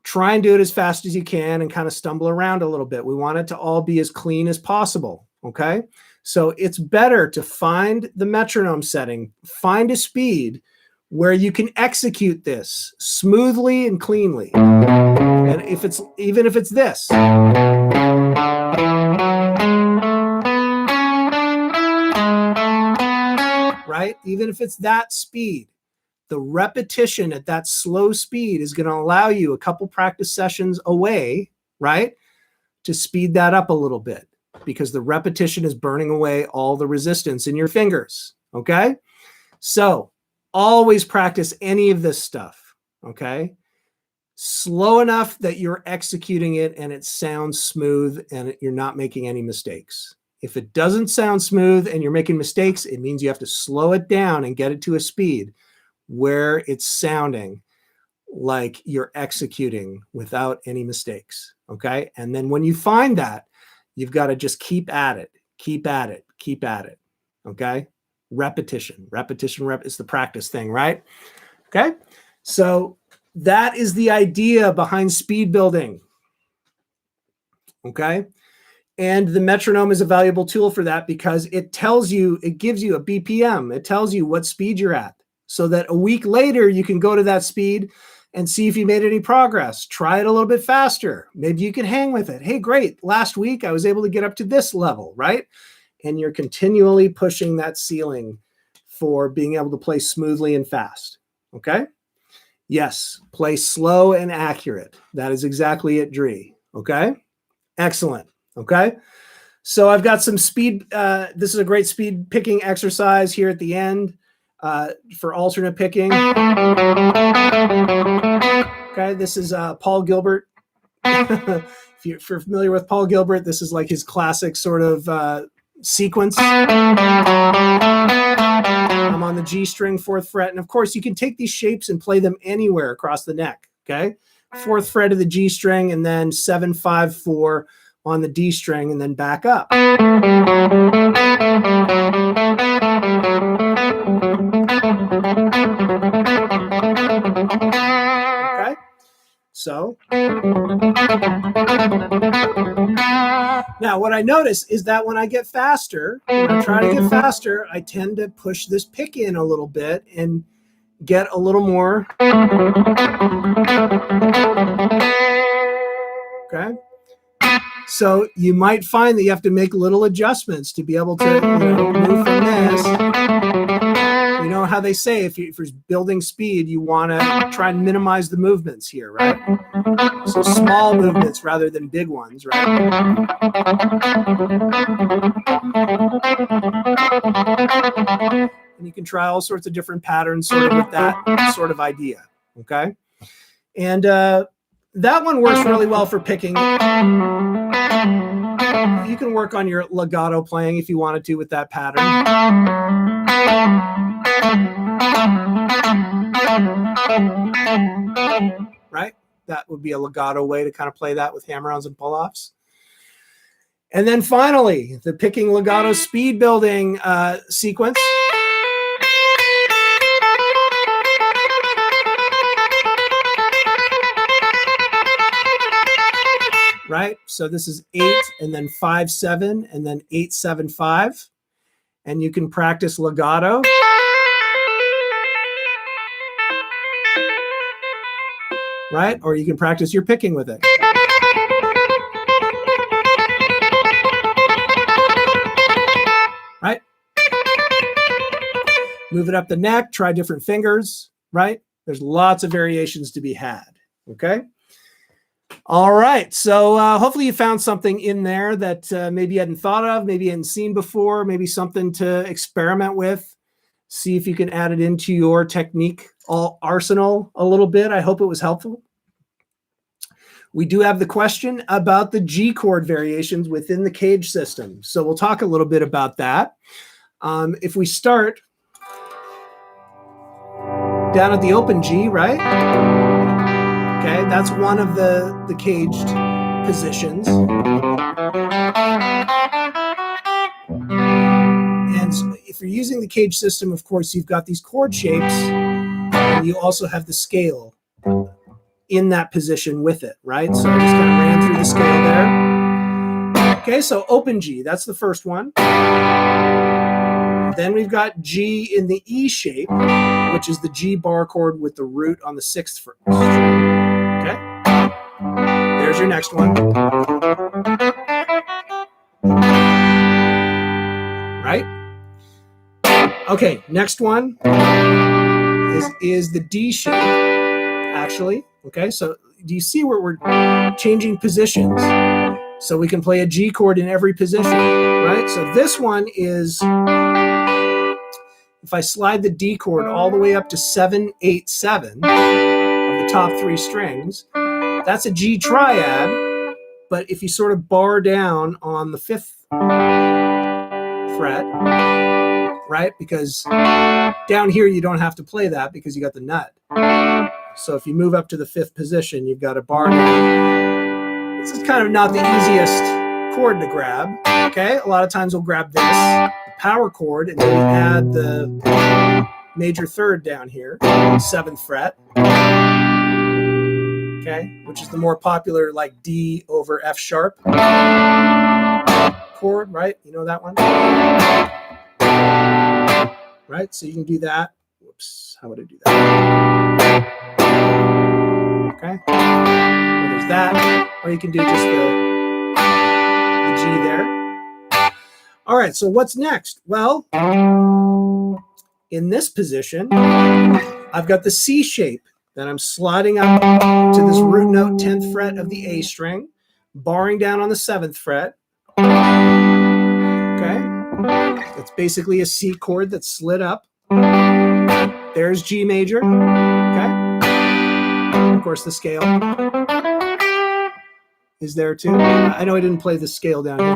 try and do it as fast as you can and kind of stumble around a little bit. We want it to all be as clean as possible, okay? So it's better to find the metronome setting, find a speed where you can execute this smoothly and cleanly. And even if it's this. Right? Even if it's that speed, the repetition at that slow speed is going to allow you a couple practice sessions away, right, to speed that up a little bit, because the repetition is burning away all the resistance in your fingers, okay? So always practice any of this stuff, okay? Slow enough that you're executing it and it sounds smooth and you're not making any mistakes. If it doesn't sound smooth and you're making mistakes, it means you have to slow it down and get it to a speed where it's sounding like you're executing without any mistakes, okay? And then when you find that, you've got to just keep at it, keep at it, keep at it, okay? Repetition, it's the practice thing, right? Okay, so that is the idea behind speed building, okay? And the metronome is a valuable tool for that because it tells you, it gives you a BPM. It tells you what speed you're at so that a week later you can go to that speed and see if you made any progress. Try it a little bit faster. Maybe you can hang with it. Hey, great. Last week I was able to get up to this level, right? And you're continually pushing that ceiling for being able to play smoothly and fast. Okay? Yes, play slow and accurate. That is exactly it, Dree. Okay? Excellent. Okay? So I've got some speed. This is a great speed picking exercise here at the end for alternate picking. Okay, this is Paul Gilbert. If you're familiar with Paul Gilbert, this is like his classic sort of sequence. I'm on the G string, 4th fret. And of course, you can take these shapes and play them anywhere across the neck. Okay, 4th fret of the G string, and then 7, 5, 4 on the D string, and then back up. Okay, so now what I notice is that when I get faster, when I try to get faster, I tend to push this pick in a little bit and get a little more. Okay. So you might find that you have to make little adjustments to be able to move from this. You know how they say if you're building speed, you want to try and minimize the movements here, right? So small movements rather than big ones, right? And you can try all sorts of different patterns sort of with that sort of idea, okay? And that one works really well for picking. You can work on your legato playing if you wanted to with that pattern. Right? That would be a legato way to kind of play that with hammer-ons and pull-offs. And then finally, the picking legato speed building sequence. Right? So this is 8 and then 5, 7 and then 8, 7, 5. And you can practice legato. Right? Or you can practice your picking with it. Right? Move it up the neck, try different fingers, right? There's lots of variations to be had, okay? All right, so hopefully you found something in there that maybe you hadn't thought of, maybe you hadn't seen before, maybe something to experiment with. See if you can add it into your technique arsenal a little bit. I hope it was helpful. We do have the question about the G chord variations within the cage system. So we'll talk a little bit about that. If we start down at the open G, right? Okay, that's one of the caged positions. And if you're using the cage system, of course, you've got these chord shapes, and you also have the scale in that position with it, right? So I just kind of ran through the scale there. Okay, so open G, that's the first one. Then we've got G in the E shape, which is the G bar chord with the root on the 6th string. Okay, there's your next one. Right? Okay, next one is the D shape, actually. Okay, so do you see where we're changing positions? So we can play a G chord in every position, right? So this one is, if I slide the D chord all the way up to 7, 8, 7 of the top 3 strings, that's a G triad. But if you sort of bar down on the 5th fret, right? Because down here you don't have to play that because you got the nut. So if you move up to the 5th position, you've got a bar down. This is kind of not the easiest chord to grab. Okay, a lot of times we'll grab this, the power chord, and then we add the major 3rd down here, 7th fret. Okay, which is the more popular like D over F sharp. chord, right? You know that one? Right? So you can do that. Whoops, how would I do that? Okay. Well, there's that. Or you can do just the G there. All right, so what's next? Well, in this position, I've got the C shape that I'm sliding up to this root note 10th fret of the A string, barring down on the 7th fret. Okay, that's basically a C chord that's slid up. There's G major. Okay, of course the scale is there too. I know I didn't play the scale down here.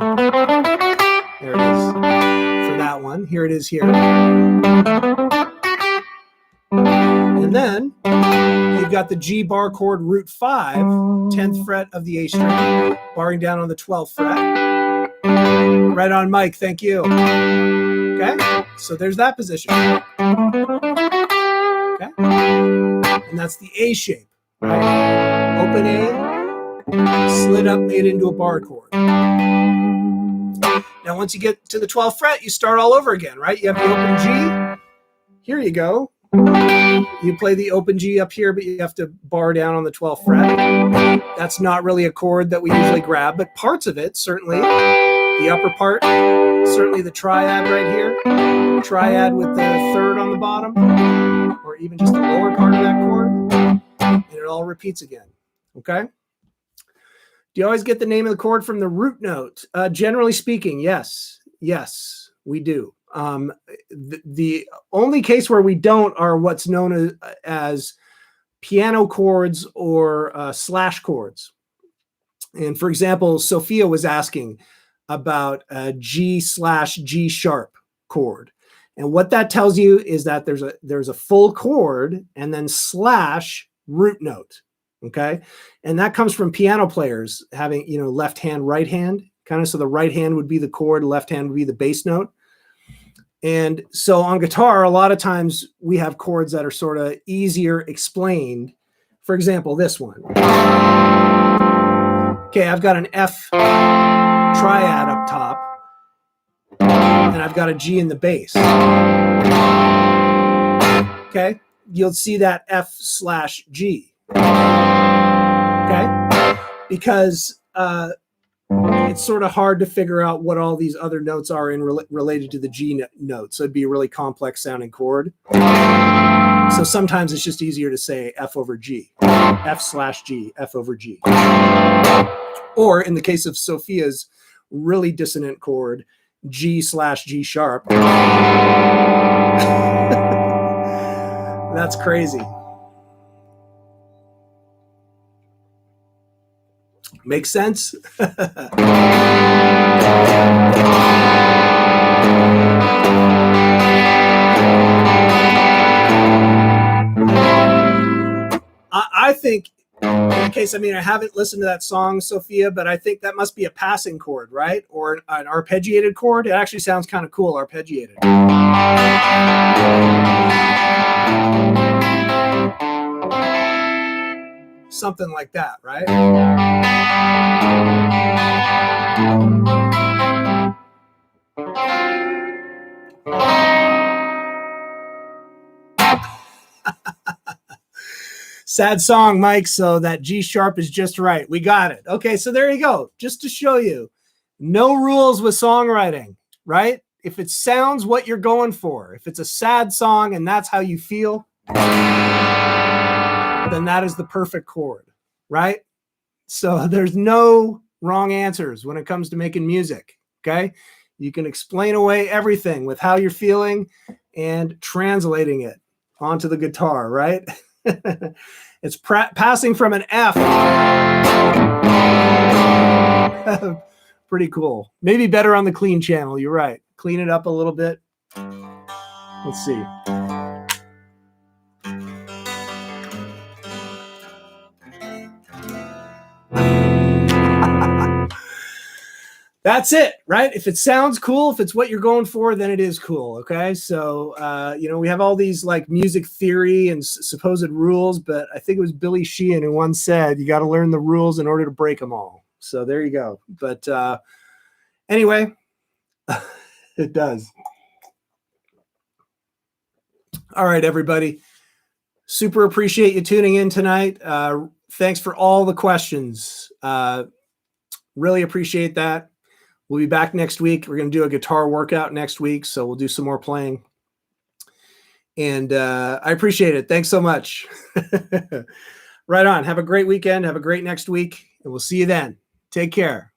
There it is for that one. Here it is here. And then you've got the G bar chord root 5, 10th fret of the A string, barring down on the 12th fret. Right on, Mike. Thank you. Okay, so there's that position. Okay, and that's the A shape, right? Open A, slid up, made into a bar chord. Now, once you get to the 12th fret, you start all over again, right? You have the open G. Here you go. You play the open G up here, but you have to bar down on the 12th fret. That's not really a chord that we usually grab, but parts of it, certainly. The upper part, certainly the triad right here. Triad with the 3rd on the bottom, or even just the lower part of that chord. And it all repeats again, okay? Do you always get the name of the chord from the root note? Generally speaking, yes. Yes, we do. The only case where we don't are what's known as piano chords or slash chords. And for example, Sophia was asking about a G/G sharp chord. And what that tells you is that there's a full chord and then slash root note. Okay. And that comes from piano players having, left hand, right hand, kind of. So the right hand would be the chord, left hand would be the bass note. And so on guitar, a lot of times we have chords that are sort of easier explained. For example, this one. Okay, I've got an F triad up top, and I've got a G in the bass. Okay, you'll see that F/G. Okay, because it's sort of hard to figure out what all these other notes are related to the G note. So it'd be a really complex sounding chord. So sometimes it's just easier to say F over G, F/G, F over G. Or in the case of Sophia's really dissonant chord, G/G sharp. That's crazy. Makes sense? I think, in the case, I haven't listened to that song, Sophia, but I think that must be a passing chord, right? Or an arpeggiated chord. It actually sounds kind of cool, arpeggiated. Something like that, right? Sad song, Mike. So that G sharp is just right. We got it. Okay, so there you go. Just to show you, no rules with songwriting, right? If it sounds what you're going for, if it's a sad song and that's how you feel, then that is the perfect chord, right? So there's no wrong answers when it comes to making music, okay? You can explain away everything with how you're feeling and translating it onto the guitar, right? It's passing from an F. Pretty cool. Maybe better on the clean channel. You're right. Clean it up a little bit. Let's see. That's it, right? If it sounds cool, if it's what you're going for, then it is cool, okay? So, we have all these like music theory and supposed rules, but I think it was Billy Sheehan who once said, you got to learn the rules in order to break them all. So there you go. But Anyway, it does. All right, everybody. Super appreciate you tuning in tonight. Thanks for all the questions. Really appreciate that. We'll be back next week. We're going to do a guitar workout next week, so we'll do some more playing. And I appreciate it. Thanks so much. Right on. Have a great weekend. Have a great next week, and we'll see you then. Take care.